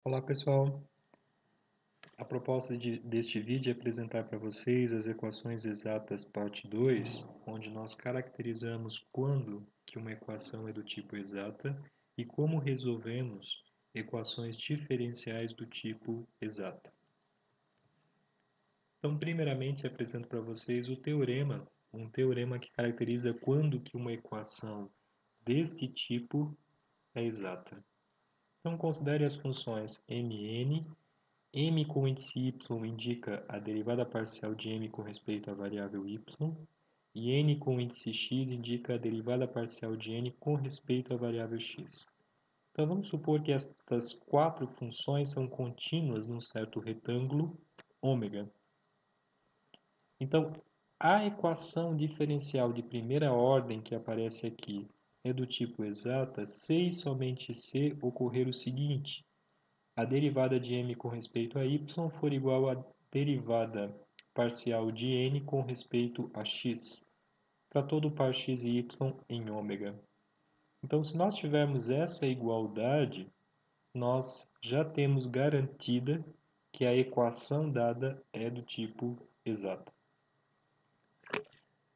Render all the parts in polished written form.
Olá pessoal, a proposta deste vídeo é apresentar para vocês as equações exatas parte 2, onde nós caracterizamos quando que uma equação é do tipo exata e como resolvemos equações diferenciais do tipo exata. Então, primeiramente, apresento para vocês o teorema, um teorema que caracteriza quando que uma equação deste tipo é exata. Então, considere as funções mn. M com índice y indica a derivada parcial de m com respeito à variável y, e n com índice x indica a derivada parcial de n com respeito à variável x. Então, vamos supor que estas quatro funções são contínuas num certo retângulo ômega. Então, a equação diferencial de primeira ordem que aparece aqui é do tipo exata se e somente se ocorrer o seguinte: a derivada de m com respeito a y for igual à derivada parcial de n com respeito a x, para todo par x e y em ômega. Então, se nós tivermos essa igualdade, nós já temos garantida que a equação dada é do tipo exata.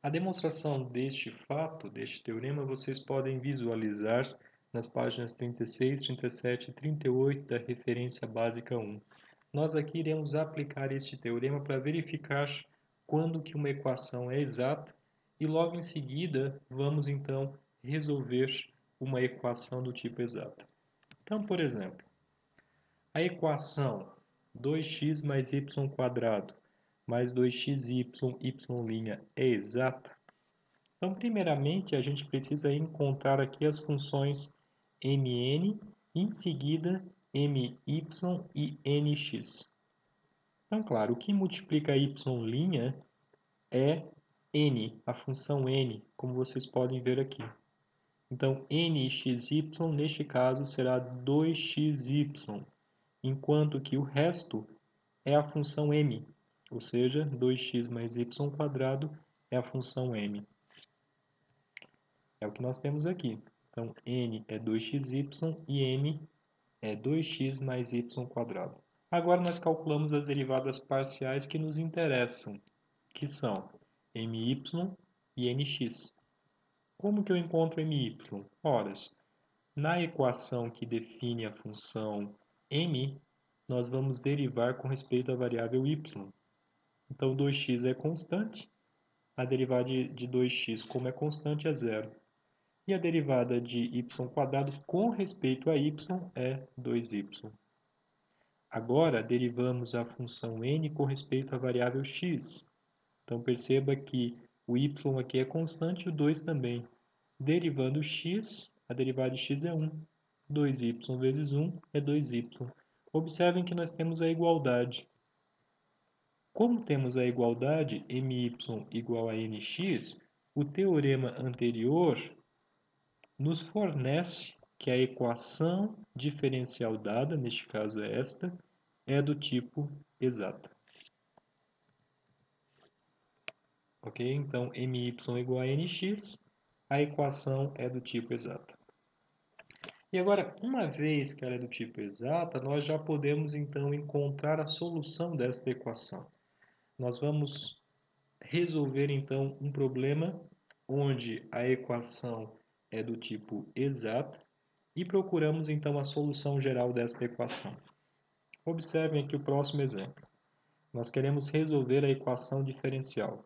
A demonstração deste fato, deste teorema, vocês podem visualizar nas páginas 36, 37 e 38 da referência básica 1. Nós aqui iremos aplicar este teorema para verificar quando que uma equação é exata e logo em seguida vamos então resolver uma equação do tipo exata. Então, por exemplo, a equação 2x mais y² mais 2xy, y' é exata? Então, primeiramente, a gente precisa encontrar aqui as funções mn, em seguida my e nx. Então, claro, o que multiplica y' é n, a função n, como vocês podem ver aqui. Então, nxy, neste caso, será 2xy, enquanto que o resto é a função m, ou seja, 2x mais y² é a função m. É o que nós temos aqui. Então, n é 2xy e m é 2x mais y². Agora, nós calculamos as derivadas parciais que nos interessam, que são my e nx. Como que eu encontro my? Ora, na equação que define a função m, nós vamos derivar com respeito à variável y. Então, 2x é constante, a derivada de 2x, como é constante, é zero. E a derivada de y² com respeito a y é 2y. Agora, derivamos a função n com respeito à variável x. Então, perceba que o y aqui é constante e o 2 também. Derivando x, a derivada de x é 1. 2y vezes 1 é 2y. Observem que nós temos a igualdade. Como temos a igualdade my igual a nx, o teorema anterior nos fornece que a equação diferencial dada, neste caso é esta, é do tipo exata. Ok? Então, my igual a nx, a equação é do tipo exata. E agora, uma vez que ela é do tipo exata, nós já podemos então encontrar a solução desta equação. Nós vamos resolver então um problema onde a equação é do tipo exata e procuramos então a solução geral desta equação. Observem aqui o próximo exemplo. Nós queremos resolver a equação diferencial.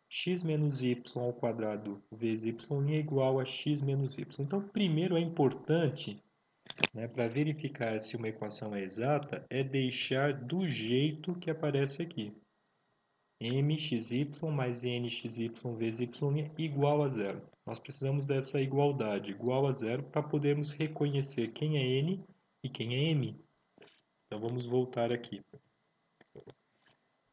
X menos y ao quadrado vezes y é igual a x menos y. Então, primeiro é importante, para verificar se uma equação é exata, é deixar do jeito que aparece aqui. mxy mais nxy vezes y igual a zero. Nós precisamos dessa igualdade, igual a zero, para podermos reconhecer quem é n e quem é m. Então, vamos voltar aqui.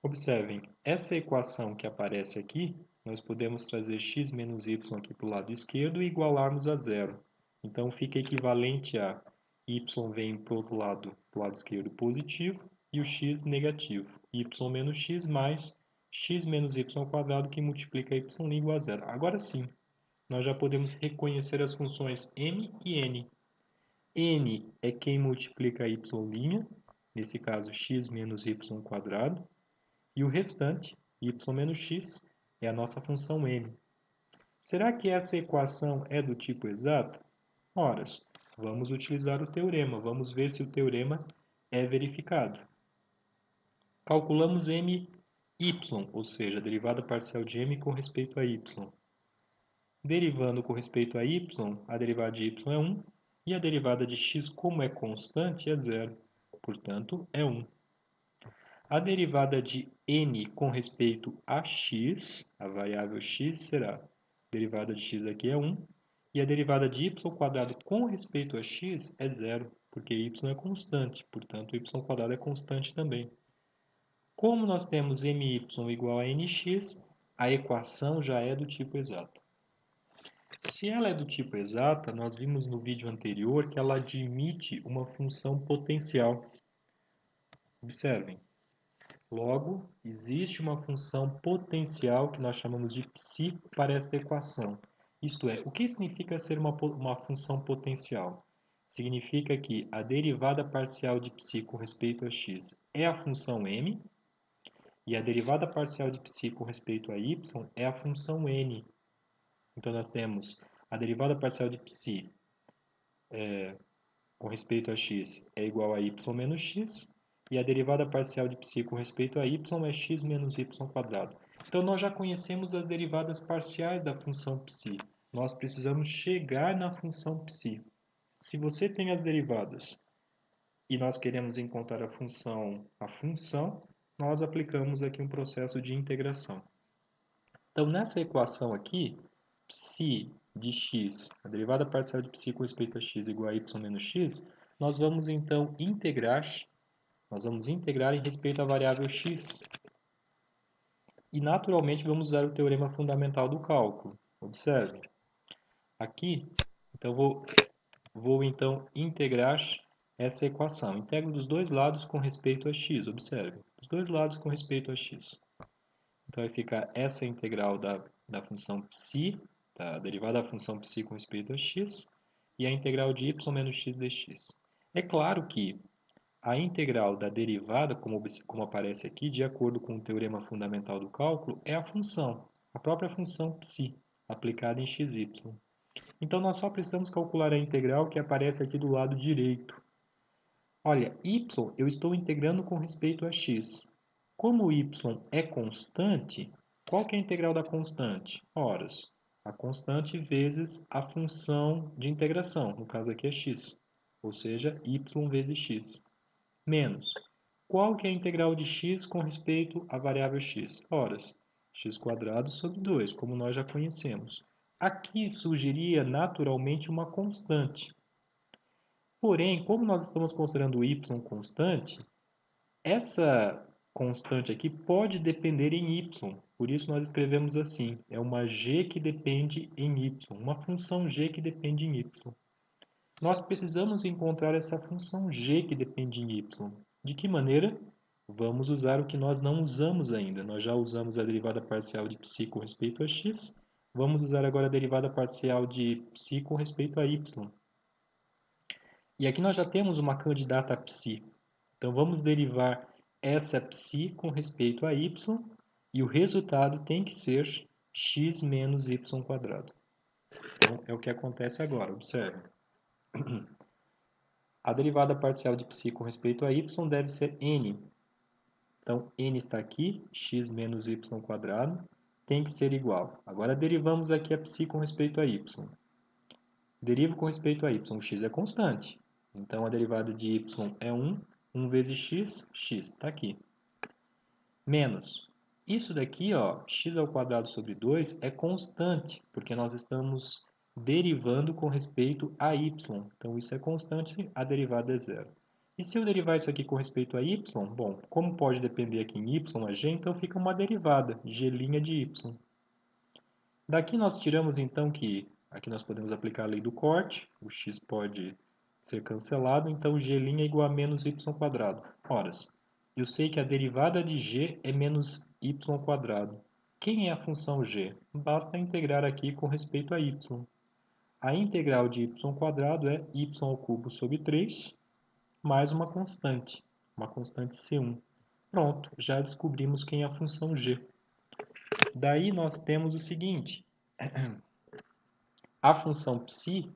Observem, essa equação que aparece aqui, nós podemos trazer x menos y aqui para o lado esquerdo e igualarmos a zero. Então, fica equivalente a y vem para o outro lado, para o lado esquerdo positivo, e o x negativo. Y menos x mais x menos y² que multiplica y igual a zero. Agora sim, nós já podemos reconhecer as funções m e n. n é quem multiplica y', nesse caso x menos y², e o restante, y menos x, é a nossa função n. Será que essa equação é do tipo exato? Ora, vamos utilizar o teorema, vamos ver se o teorema é verificado. Calculamos my, ou seja, a derivada parcial de m com respeito a y. Derivando com respeito a y, a derivada de y é 1, e a derivada de x, como é constante, é 0. Portanto, é 1. A derivada de n com respeito a x, a variável x, será, a derivada de x aqui é 1, e a derivada de y² com respeito a x é 0, porque y é constante, portanto, y² é constante também. Como nós temos my igual a nx, a equação já é do tipo exato. Se ela é do tipo exata, nós vimos no vídeo anterior que ela admite uma função potencial. Observem. Logo, existe uma função potencial que nós chamamos de ψ para esta equação. Isto é, o que significa ser uma função potencial? Significa que a derivada parcial de ψ com respeito a x é a função m, e a derivada parcial de ψ com respeito a y é a função n. Então, nós temos a derivada parcial de ψ com respeito a x é igual a y menos x, e a derivada parcial de ψ com respeito a y é x menos y². Então, nós já conhecemos as derivadas parciais da função ψ. Nós precisamos chegar na função ψ. Se você tem as derivadas e nós queremos encontrar a função, nós aplicamos aqui um processo de integração. Então, nessa equação aqui, ψ de x, a derivada parcial de ψ com respeito a x igual a y menos x, nós vamos então integrar em respeito à variável x. E naturalmente vamos usar o teorema fundamental do cálculo. Observe. Aqui, então vou então integrar essa equação. Integro dos dois lados com respeito a x. Observe. Dos dois lados com respeito a x. Então vai ficar essa integral da função ψ, da derivada da função ψ com respeito a x, e a integral de y menos x dx. É claro que a integral da derivada, como aparece aqui, de acordo com o teorema fundamental do cálculo, é a função, a própria função ψ, aplicada em xy. Então, nós só precisamos calcular a integral que aparece aqui do lado direito. Olha, y eu estou integrando com respeito a x. Como y é constante, qual que é a integral da constante? Ora, a constante vezes a função de integração, no caso aqui é x, ou seja, y vezes x, menos. Qual que é a integral de x com respeito à variável x? Ora, x² sobre 2, como nós já conhecemos. Aqui surgiria naturalmente uma constante. Porém, como nós estamos considerando o y constante, essa constante aqui pode depender em y. Por isso nós escrevemos assim, é uma g que depende em y, uma função g que depende em y. Nós precisamos encontrar essa função g que depende em y. De que maneira? Vamos usar o que nós não usamos ainda. Nós já usamos a derivada parcial de ψ com respeito a x. Vamos usar agora a derivada parcial de ψ com respeito a y. E aqui nós já temos uma candidata a ψ. Então, vamos derivar essa ψ com respeito a y, e o resultado tem que ser x menos y². Então, é o que acontece agora, observe. A derivada parcial de ψ com respeito a y deve ser n. Então, n está aqui, x menos y² tem que ser igual. Agora, derivamos aqui a ψ com respeito a y. Derivo com respeito a y, o x é constante. Então, a derivada de y é 1. 1 vezes x, x, está aqui. Menos. Isso daqui, ó, x² sobre 2 é constante, porque nós estamos derivando com respeito a y. Então, isso é constante, a derivada é zero. E se eu derivar isso aqui com respeito a y, bom, como pode depender aqui em y a g, então fica uma derivada, g' de y. Daqui nós tiramos, então, que aqui nós podemos aplicar a lei do corte, o x pode ser cancelado, então g' é igual a menos y². Ora, eu sei que a derivada de g é menos y². Quem é a função g? Basta integrar aqui com respeito a y. A integral de y² é y³ sobre 3 mais uma constante C1. Pronto, já descobrimos quem é a função g. Daí nós temos o seguinte, a função ψ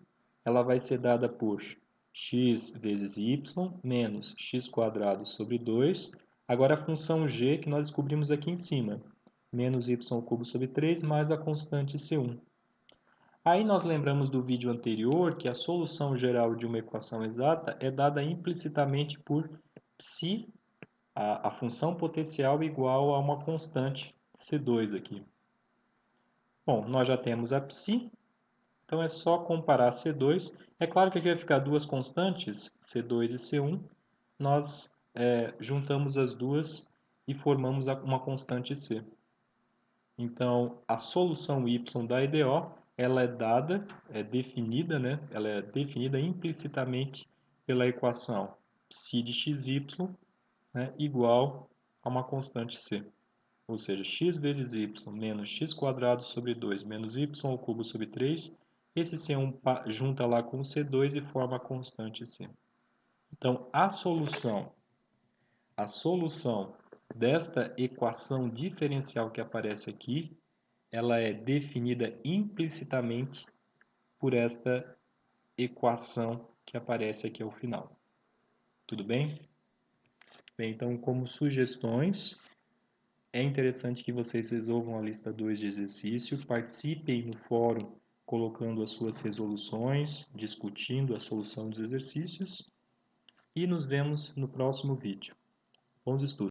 ela vai ser dada por x vezes y menos x² sobre 2. Agora a função g que nós descobrimos aqui em cima, menos y³ sobre 3 mais a constante C1. Aí nós lembramos do vídeo anterior que a solução geral de uma equação exata é dada implicitamente por ψ, a função potencial igual a uma constante C2 aqui. Bom, nós já temos a ψ, então é só comparar C2. É claro que aqui vai ficar duas constantes, C2 e C1. Nós juntamos as duas e formamos uma constante C. Então, a solução y da EDO, ela é dada, é definida, né? Ela é definida implicitamente pela equação ψ de xy, né, igual a uma constante C. Ou seja, x vezes y menos x² sobre 2 menos y³ sobre 3. Esse C1 junta lá com o C2 e forma a constante C. Então, a solução desta equação diferencial que aparece aqui, ela é definida implicitamente por esta equação que aparece aqui ao final. Tudo bem? Bem, então, como sugestões, é interessante que vocês resolvam a lista 2 de exercício, participem no fórum colocando as suas resoluções, discutindo a solução dos exercícios e nos vemos no próximo vídeo. Bons estudos!